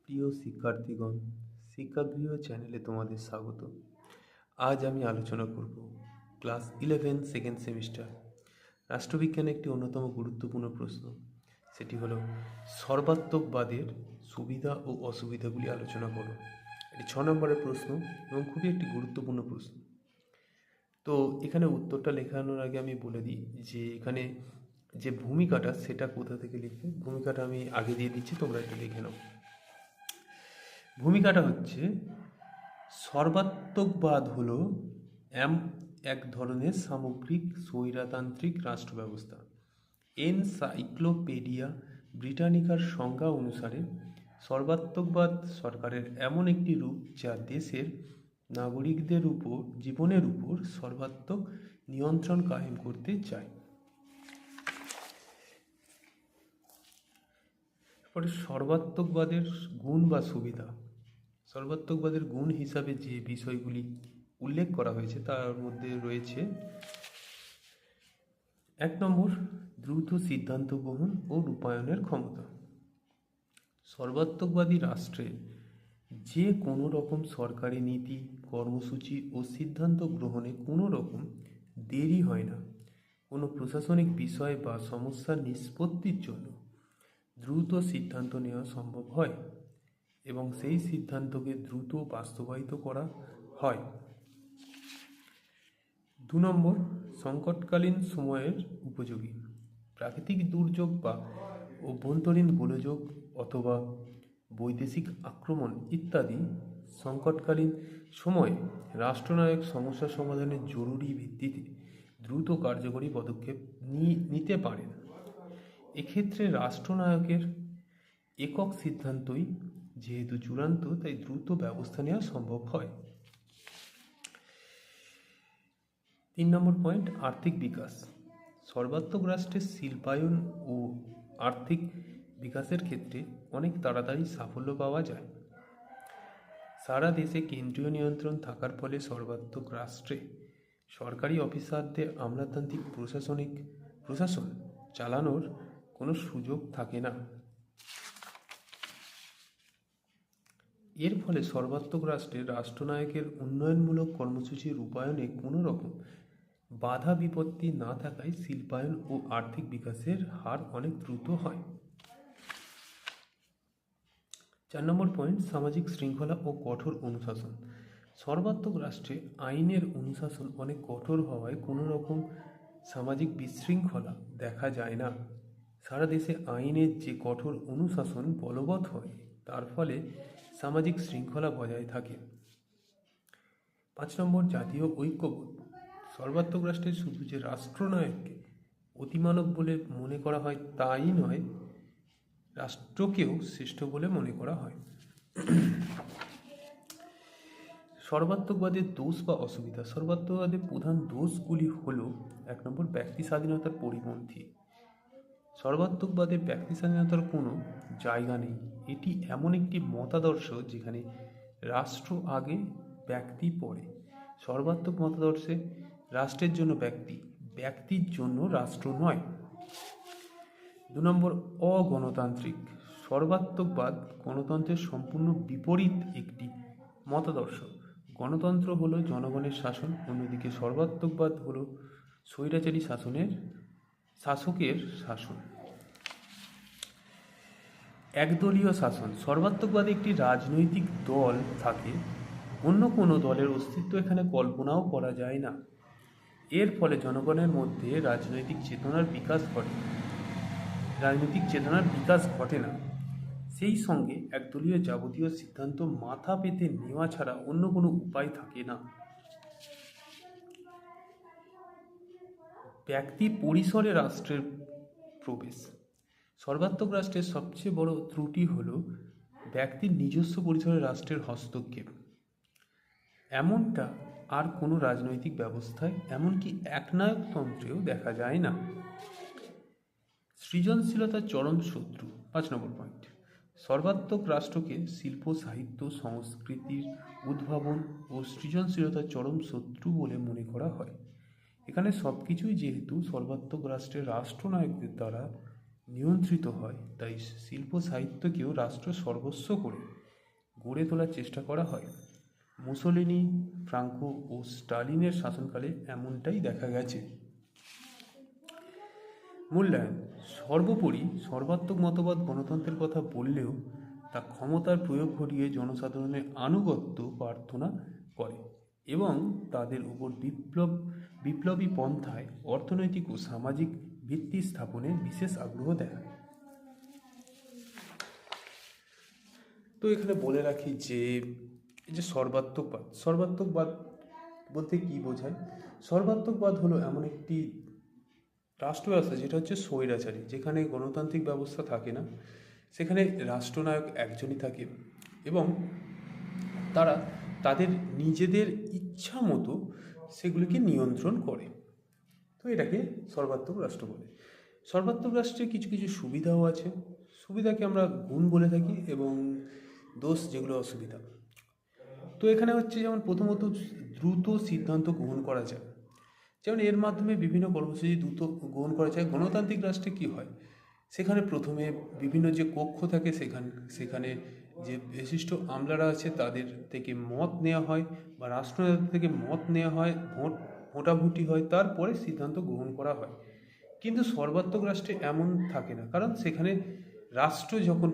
প্রিয় শিক্ষার্থীগণ, শিক্ষাগৃহ চ্যানেলে তোমাদের স্বাগত। আজ আমি আলোচনা করব ক্লাস 11 সেকেন্ড সেমিস্টার রাষ্ট্রবিজ্ঞানের একটি অন্যতম গুরুত্বপূর্ণ প্রশ্ন। সেটি হলো সর্বাত্মকবাদের সুবিধা ও অসুবিধাগুলি আলোচনা করো। এটি 6 নম্বরের প্রশ্ন এবং খুবই একটি গুরুত্বপূর্ণ প্রশ্ন। তো এখানে উত্তরটা লেখানোর আগে আমি বলে দিই যে এখানে যে ভূমিকাটা সেটা কোথা থেকে লিখবে। ভূমিকাটা আমি আগে দিয়ে দিচ্ছি, তোমরা একটু লিখে নাও। ভূমিকাটা হচ্ছে সর্বাত্মকবাদ হলো এক ধরনের সামগ্রিক স্বৈরতান্ত্রিক রাষ্ট্র ব্যবস্থা। এনসাইক্লোপিডিয়া ব্রিটানিকার সংজ্ঞা অনুসারে সর্বাত্মকবাদ সরকারের এমন একটি রূপ যা দেশের নাগরিকদের উপর জীবনের উপর সর্বাত্মক নিয়ন্ত্রণ কায়েম করতে চায়। পরে সর্বাত্মকবাদের গুণ বা সুবিধা। সর্বাত্মকবাদের গুণ হিসাবে যে বিষয়গুলি উল্লেখ করা হয়েছে তার মধ্যে রয়েছে 1 নম্বর, দ্রুত সিদ্ধান্ত গ্রহণ ও রূপায়ণের ক্ষমতা। সর্বাত্মকবাদী রাষ্ট্রে যে কোনো রকম সরকারি নীতি, কর্মসূচি ও সিদ্ধান্ত গ্রহণে কোনো রকম দেরি হয় না। কোনো প্রশাসনিক বিষয় বা সমস্যার নিষ্পত্তির জন্য দ্রুত সিদ্ধান্ত নেওয়া সম্ভব হয় এবং সেই সিদ্ধান্তকে দ্রুত বাস্তবায়িত করা হয়। 2 নম্বর, সংকটকালীন সময়ের উপযোগী। প্রাকৃতিক দুর্যোগ বা অভ্যন্তরীণ গোলযোগ অথবা বৈদেশিক আক্রমণ ইত্যাদি সংকটকালীন সময়ে রাষ্ট্রনায়ক সমস্যা সমাধানের জরুরি ভিত্তিতে দ্রুত কার্যকরী পদক্ষেপ নিতে পারেন। এক্ষেত্রে রাষ্ট্রনায়কের একক সিদ্ধান্তই যেহেতু চূড়ান্ত, তাই দ্রুত ব্যবস্থা নেওয়া সম্ভব হয়। 3 নম্বর পয়েন্ট, আর্থিক বিকাশ। সর্বাত্মক রাষ্ট্রের শিল্পায়ন ও আর্থিক বিকাশের ক্ষেত্রে অনেক তাড়াতাড়ি সাফল্য পাওয়া যায়। সারা দেশে কেন্দ্রীয় নিয়ন্ত্রণ থাকার ফলে সর্বাত্মক রাষ্ট্রে সরকারি অফিসারদের আমলাতান্ত্রিক প্রশাসন চালানোর কোনো সুযোগ থাকে না। এর ফলে সর্বাত্মক রাষ্ট্রের রাষ্ট্রনায়কের উন্নয়নমূলক কর্মসূচি রূপায়ণে কোনো রকম বাধা বিপত্তি না থাকায় শিল্পায়ন ও আর্থিক বিকাশের হার অনেক দ্রুত হয়। 4 নম্বর পয়েন্ট, সামাজিক শৃঙ্খলা ও কঠোর অনুশাসন। সর্বাত্মক রাষ্ট্রে আইনের অনুশাসন অনেক কঠোর হওয়ায় কোনো রকম সামাজিক বিশৃঙ্খলা দেখা যায় না। সারা দেশে আইনের যে কঠোর অনুশাসন বলবৎ হয় তার ফলে সামাজিক শৃঙ্খলা বজায় থাকে। 5 নম্বর, জাতীয় ঐক্যবোধ। সর্বাত্মক রাষ্ট্রে শুধু যে রাষ্ট্রনায়ককে অতিমানব বলে মনে করা হয় তাই নয়, রাষ্ট্রকেও শ্রেষ্ঠ বলে মনে করা হয়। সর্বাত্মকবাদের দোষ বা অসুবিধা। সর্বাত্মকবাদের প্রধান দোষগুলি হল 1 নম্বর, ব্যক্তি স্বাধীনতার পরিপন্থী। সর্বাত্মকবাদে ব্যক্তি স্বাধীনতার কোনো জায়গা নেই। এটি এমন একটি মতাদর্শ যেখানে রাষ্ট্র আগে, ব্যক্তি পরে। সর্বাত্মক মতাদর্শে রাষ্ট্রের জন্য ব্যক্তি, ব্যক্তির জন্য রাষ্ট্র নয়। 2 নম্বর, অগণতান্ত্রিক। সর্বাত্মকবাদ গণতন্ত্রের সম্পূর্ণ বিপরীত একটি মতাদর্শ। গণতন্ত্র হলো জনগণের শাসন, অন্যদিকে সর্বাত্মকবাদ হলো স্বৈরাচারী শাসকের শাসন। একদলীয় শাসন। সর্বাত্মকবাদে একটি রাজনৈতিক দল থাকে, অন্য কোনো দলের অস্তিত্ব এখানে কল্পনাও করা যায় না। এর ফলে জনগণের মধ্যে রাজনৈতিক চেতনার বিকাশ ঘটে না। সেই সঙ্গে একদলীয় যাবতীয় সিদ্ধান্ত মাথা পেতে নেওয়া ছাড়া অন্য কোনো উপায় থাকে না। ব্যক্তি পরিসরে রাষ্ট্রের প্রবেশ। সর্বাত্মক রাষ্ট্রের সবচেয়ে বড় ত্রুটি হল ব্যক্তির নিজস্ব পরিসরে রাষ্ট্রের হস্তক্ষেপ। এমনটা আর কোনো রাজনৈতিক ব্যবস্থায়, এমনকি একনায়কতন্ত্রেও দেখা যায় না। সৃজনশীলতার চরম শত্রু। 5 নম্বর পয়েন্ট, সর্বাত্মক রাষ্ট্রকে শিল্প, সাহিত্য, সংস্কৃতির উদ্ভাবন ও সৃজনশীলতার চরম শত্রু বলে মনে করা হয়। এখানে সব কিছুই যেহেতু সর্বাত্মক রাষ্ট্রের রাষ্ট্রনায়কদের দ্বারা নিয়ন্ত্রিত হয়, তাই শিল্প সাহিত্যকেও রাষ্ট্র সর্বস্ব করে গড়ে তোলার চেষ্টা করা হয়। মুসোলিনি, ফ্রাঙ্কো ও স্টালিনের শাসনকালে এমনটাই দেখা গেছে। মূল্যায়ন। সর্বোপরি সর্বাত্মক মতবাদ গণতন্ত্রের কথা বললেও তা ক্ষমতার প্রয়োগ ঘটিয়ে জনসাধারণের আনুগত্য প্রার্থনা করে এবং তাদের উপর বিপ্লবী পন্থায় অর্থনৈতিক ও সামাজিক ভিত্তি স্থাপনে বিশেষ আগ্রহ দেখায়। তো এখানে বলে রাখি যে এই যে সর্বাত্মকবাদ বলতে কি বোঝায়? সর্বাত্মকবাদ হলো এমন একটি রাষ্ট্র ব্যবস্থা যেটা হচ্ছে স্বৈরাচারী, যেখানে গণতান্ত্রিক ব্যবস্থা থাকে না, সেখানে রাষ্ট্রনায়ক একজনই থাকে এবং তারা তাদের নিজেদের ইচ্ছা মতো সেগুলিকে নিয়ন্ত্রণ করে। তো এটাকে সর্বাত্মক রাষ্ট্র বলে। সর্বাত্মক রাষ্ট্রে কিছু কিছু সুবিধাও আছে। সুবিধাকে আমরা গুণ বলে থাকি এবং দোষ যেগুলো অসুবিধা। তো এখানে হচ্ছে যেমন প্রথমত দ্রুত সিদ্ধান্ত গ্রহণ করা যায়, যেমন এর মাধ্যমে বিভিন্ন কর্মসূচি দ্রুত গ্রহণ করা যায়। গণতান্ত্রিক রাষ্ট্রে কী হয়, সেখানে প্রথমে বিভিন্ন যে কক্ষ থাকে সেখানে যে বিশিষ্ট আমলারা আছে তাদের থেকে মত নেওয়া হয় বা রাষ্ট্রনেতা থেকে মত নেওয়া হয়, ভোটাভুটি হয়, তারপরে সিদ্ধান্ত গ্রহণ করা হয়। কিন্তু সর্বাত্মক রাষ্ট্রে এমন থাকে না, কারণ সেখানে রাষ্ট্র যখন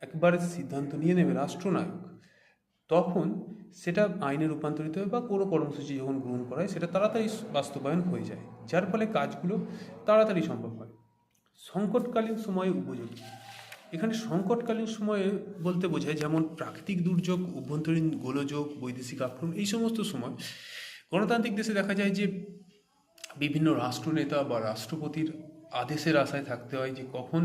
একবারে সিদ্ধান্ত নিয়ে নেবে রাষ্ট্রনায়ক, তখন সেটা আইনে রূপান্তরিত হয় বা কোনো কর্মসূচি যখন গ্রহণ করা হয় সেটা তাড়াতাড়ি বাস্তবায়ন হয়ে যায়, যার ফলে কাজগুলো তাড়াতাড়ি সম্ভব হয়। সংকটকালীন সময়ে উপযোগী। এখানে সংকটকালীন সময়ে বলতে বোঝায় যেমন প্রাকৃতিক দুর্যোগ, অভ্যন্তরীণ গোলযোগ, বৈদেশিক আক্রমণ, এই সমস্ত সময় গণতান্ত্রিক দেশে দেখা যায় যে বিভিন্ন রাষ্ট্রনেতা বা রাষ্ট্রপতির আদেশের আশায় থাকতে হয় যে কখন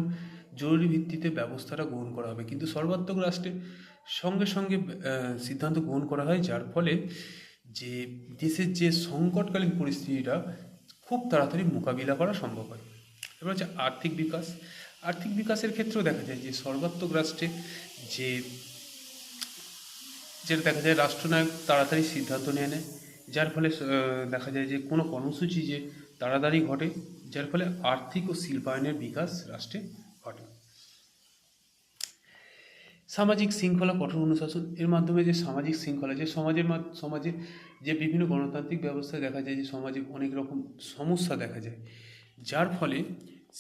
জরুরি ভিত্তিতে ব্যবস্থাটা গ্রহণ করা হবে। কিন্তু সর্বাত্মক রাষ্ট্রে সঙ্গে সঙ্গে সিদ্ধান্ত গ্রহণ করা হয়, যার ফলে যে দেশের যে সংকটকালীন পরিস্থিতিটা খুব তাড়াতাড়ি মোকাবিলা করা সম্ভব হয়। এবার হচ্ছে আর্থিক বিকাশ। আর্থিক বিকাশের ক্ষেত্রেও দেখা যায় যে সর্বাত্মক রাষ্ট্রে যেটা দেখা যায় রাষ্ট্রনায়ক তাড়াতাড়ি সিদ্ধান্ত নিয়ে নেয়, যার ফলে দেখা যায় যে কোনো কর্মসূচি যে তাড়াতাড়ি ঘটে, যার ফলে আর্থিক ও শিল্পায়নের বিকাশ রাষ্ট্রে ঘটে। সামাজিক শৃঙ্খলা, কঠোর অনুশাসন। এর মাধ্যমে যে সামাজিক শৃঙ্খলা, যে সমাজে যে বিভিন্ন গণতান্ত্রিক ব্যবস্থায় দেখা যায় যে সমাজে অনেক রকম সমস্যা দেখা যায়, যার ফলে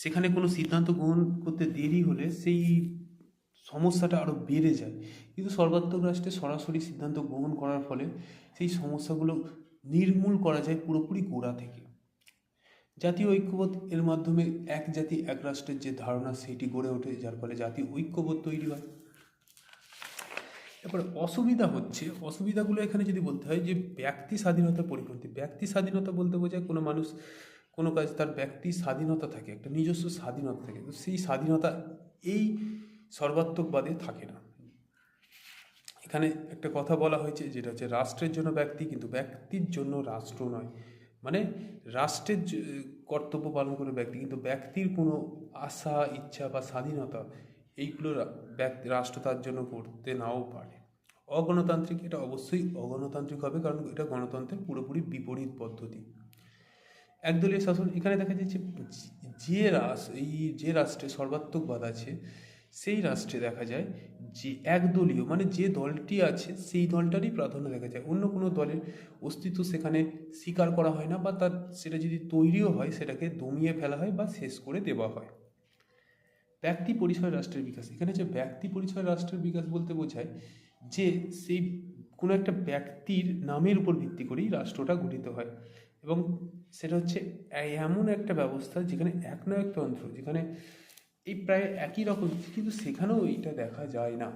সেখানে কোনো সিদ্ধান্ত গ্রহণ করতে দেরি হলে সেই সমস্যাটা আরও বেড়ে যায়। কিন্তু সর্বাত্মক রাষ্ট্রে সরাসরি সিদ্ধান্ত গ্রহণ করার ফলে সেই সমস্যাগুলো নির্মূল করা যায় পুরোপুরি গোড়া থেকে। জাতীয় ঐক্যবোধ। এর মাধ্যমে এক জাতি এক রাষ্ট্রের যে ধারণা সেটি গড়ে ওঠে, যার ফলে জাতীয় ঐক্যবোধ তৈরি হয়। এরপর অসুবিধাগুলো এখানে যদি বলতে হয় যে ব্যক্তি স্বাধীনতার পরিপন্থী। ব্যক্তি স্বাধীনতা বলতে বোঝায় কোনো মানুষ কোনো কাজ তার ব্যক্তি স্বাধীনতা থাকে, একটা নিজস্ব স্বাধীনতা থাকে, তো সেই স্বাধীনতা এই সর্বাত্মকবাদে থাকে না। এখানে একটা কথা বলা হয়েছে যেটা হচ্ছে রাষ্ট্রের জন্য ব্যক্তি, কিন্তু ব্যক্তির জন্য রাষ্ট্র নয়। মানে রাষ্ট্রের কর্তব্য পালন করে ব্যক্তি, কিন্তু ব্যক্তির কোনো আশা, ইচ্ছা বা স্বাধীনতা এইগুলো রাষ্ট্র তার জন্য করতে নাও পারে। অগণতান্ত্রিক। এটা অবশ্যই অগণতান্ত্রিক হবে, কারণ এটা গণতন্ত্রের পুরোপুরি বিপরীত পদ্ধতি। একদলীয় শাসন। এখানে দেখা যাচ্ছে যে রাষ্ট্রে সর্বাত্মকবাদ আছে সেই রাষ্ট্রে দেখা যায় যে একদলীয়, মানে যে দলটি আছে সেই দলটারই প্রাধান্য দেখা যায়, অন্য কোনো দলের অস্তিত্ব সেখানে স্বীকার করা হয় না, বা সেটা যদি তৈরিও হয় সেটাকে দমিয়ে ফেলা হয় বা শেষ করে দেওয়া হয়। ব্যক্তি পরিচয় রাষ্ট্রের বিকাশ। এখানে যে ব্যক্তি পরিচয় রাষ্ট্রের বিকাশ বলতে বোঝায় যে সেই কোনো একটা ব্যক্তির নামের উপর ভিত্তি করেই রাষ্ট্রটা গঠিত হয়, এবং সেটা হচ্ছে এমন একটা ব্যবস্থা যেখানে একনায়কতন্ত্র, যেখানে এই প্রায় একই রকম, কিন্তু সেখানেও এইটা দেখা যায় না।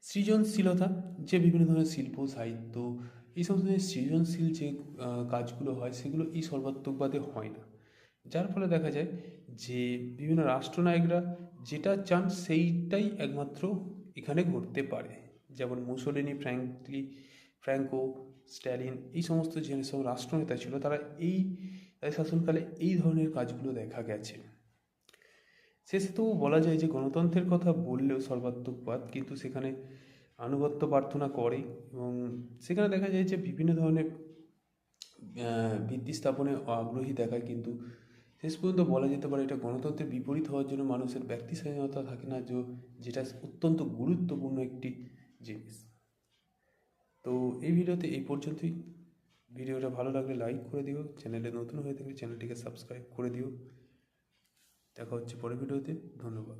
সৃজনশীলতা। যে বিভিন্ন ধরনের শিল্প, সাহিত্য, এই সমস্ত সৃজনশীল যে কাজগুলো হয় সেগুলো এই সর্বাত্মকবাদে হয় না, যার ফলে দেখা যায় যে বিভিন্ন রাষ্ট্রনায়করা যেটা চান সেইটাই একমাত্র এখানে ঘটতে পারে। যেমন মুসোলিনি, ফ্র্যাঙ্কো, স্ট্যালিন, এই সমস্ত যেসব রাষ্ট্রনেতা ছিল তারা তাদের শাসনকালে এই ধরনের কাজগুলো দেখা গেছে। শেষে তো বলা যায় যে গণতন্ত্রের কথা বললেও সর্বাত্মকবাদ কিন্তু সেখানে আনুগত্য প্রার্থনা করে, এবং সেখানে দেখা যায় যে বিভিন্ন ধরনের ভিত্তি স্থাপনে আগ্রহী দেখায়, কিন্তু শেষ পর্যন্ত বলা যেতে পারে এটা গণতন্ত্রের বিপরীত হওয়ার জন্য মানুষের ব্যক্তি স্বাধীনতা থাকে না, যেটা অত্যন্ত গুরুত্বপূর্ণ একটি জিনিস। তো এই ভিডিওতে এই পর্যন্তই। ভিডিওটা ভালো লাগলে লাইক করে দিও, চ্যানেলে নতুন হয়ে থাকলে চ্যানেলটিকে সাবস্ক্রাইব করে দিও। দেখা হচ্ছে পরের ভিডিওতে। ধন্যবাদ।